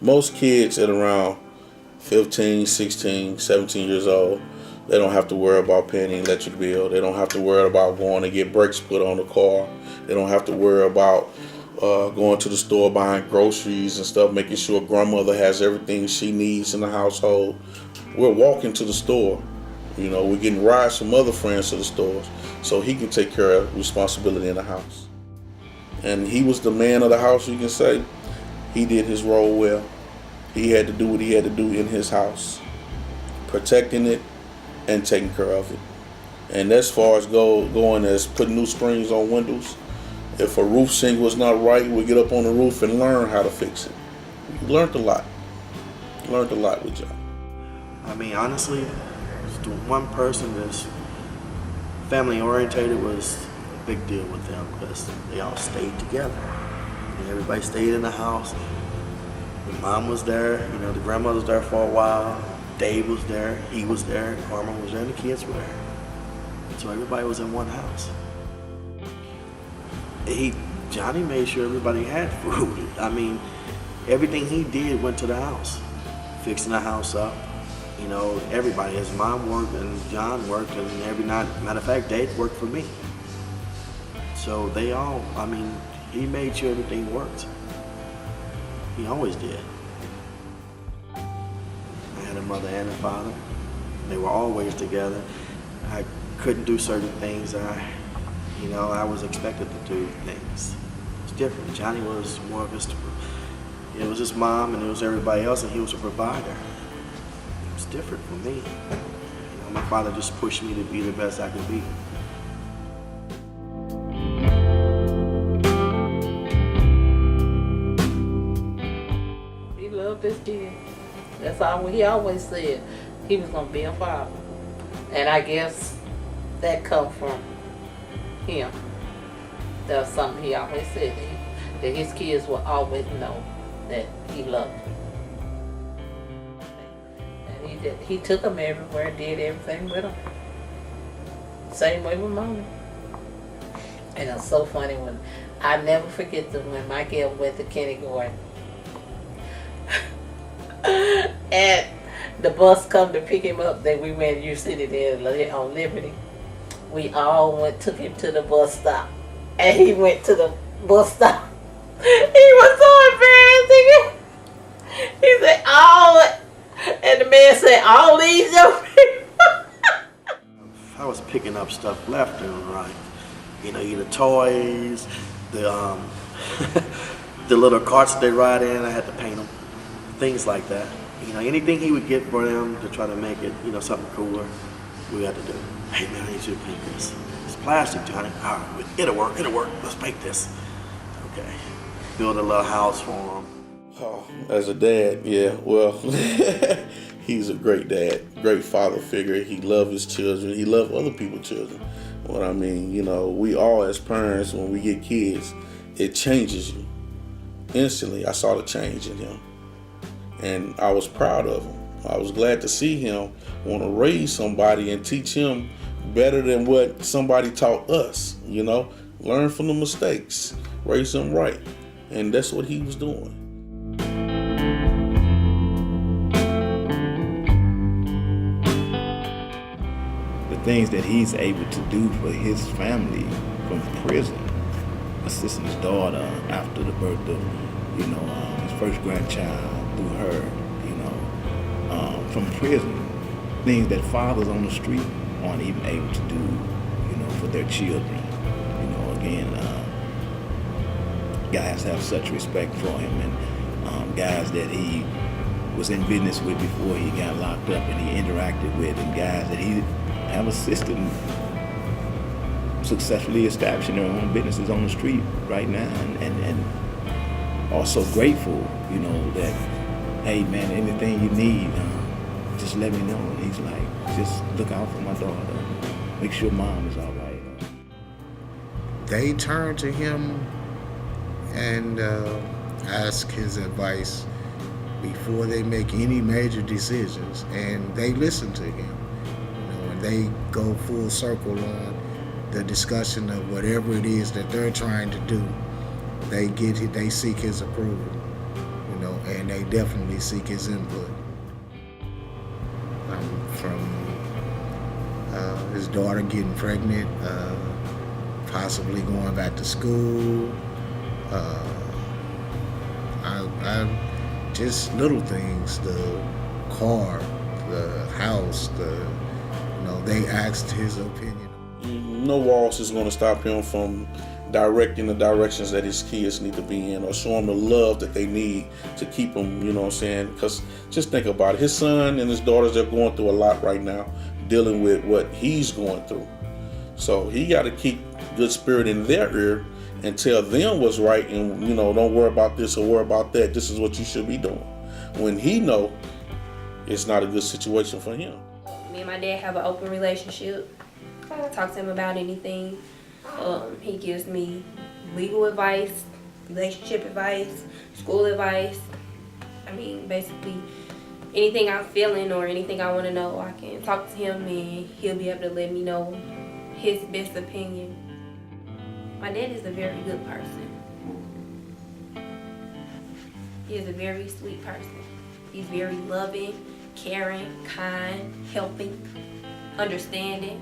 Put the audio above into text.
Most kids at around 15, 16, 17 years old, they don't have to worry about paying the electric bill. They don't have to worry about going to get brakes put on the car. They don't have to worry about going to the store, buying groceries and stuff, making sure grandmother has everything she needs in the household. We're walking to the store. We're getting rides from other friends to the stores so he can take care of responsibility in the house. And he was the man of the house, you can say. He did his role well. He had to do what he had to do in his house, protecting it and taking care of it. And as far as going as putting new screens on windows, if a roof shingle was not right, we get up on the roof and learn how to fix it. We learned a lot. Learned a lot with John. I mean, honestly, the one person that's family orientated was a big deal with them because they all stayed together. And everybody stayed in the house. The mom was there, the grandmother was there for a while. Dave was there, he was there, Carmen was there, and the kids were there. So everybody was in one house. Johnny made sure everybody had food. I mean, everything he did went to the house, fixing the house up. Everybody, his mom worked and John worked, and every night, matter of fact, Dave worked for me. So he made sure everything worked. He always did. I had a mother and a father. They were always together. I couldn't do certain things. I was expected to do things. It's different. Johnny was more of it was his mom and it was everybody else, and he was a provider. It was different for me. My father just pushed me to be the best I could be. He loved his kids. That's all he always said. He was gonna be a father. And I guess that come from him. That's something he always said, that his kids will always know that he loved them. And he took them everywhere, did everything with them. Same way with Mama. And it's so funny when I never forget when Michael went to kindergarten. And the bus come to pick him up, then we went to U City there on Liberty. We all took him to the bus stop. And he went to the bus stop. He was so embarrassing. He said, and the man said, all these young people. I was picking up stuff left and right. Either toys, the the little carts they ride in, I had to paint them. Things like that. Anything he would get for them to try to make it, something cooler, we had to do. Hey man, I need you to paint this. It's plastic, Johnny. All right, it'll work. Let's paint this. Okay. Build a little house for him. Oh, as a dad, yeah, well, he's a great dad, great father figure. He loved his children. He loved other people's children. What I mean, we all as parents, when we get kids, it changes you. Instantly, I saw the change in him. And I was proud of him. I was glad to see him want to raise somebody and teach him better than what somebody taught us, Learn from the mistakes, raise them right. And that's what he was doing. The things that he's able to do for his family from prison, assisting his daughter after the birth of, his first grandchild through her, from prison, things that fathers on the street aren't even able to do, for their children. Again, guys have such respect for him, and guys that he was in business with before he got locked up and he interacted with, and guys that he have assisted in successfully establishing their own businesses on the street right now, and also grateful, that, hey man, anything you need, just let me know. And he's like, just look out for my daughter, make sure mom is all right. They turn to him and ask his advice before they make any major decisions, and they listen to him. And they go full circle on the discussion of whatever it is that they're trying to do. They seek his approval, and they definitely seek his input. From his daughter getting pregnant, possibly going back to school. I just little things, the car, the house, they asked his opinion. No walls is going to stop him from directing the directions that his kids need to be in, or show them the love that they need to keep them, you know what I'm saying? Because just think about it. His son and his daughters, they're going through a lot right now, dealing with what he's going through. So he got to keep good spirit in their ear and tell them what's right, and don't worry about this or worry about that. This is what you should be doing. When he know it's not a good situation for him. Me and my dad have an open relationship. I talk to him about anything. He gives me legal advice, relationship advice, school advice. I mean, basically anything I'm feeling or anything I want to know, I can talk to him and he'll be able to let me know his best opinion. My dad is a very good person. He is a very sweet person. He's very loving, caring, kind, helping, understanding.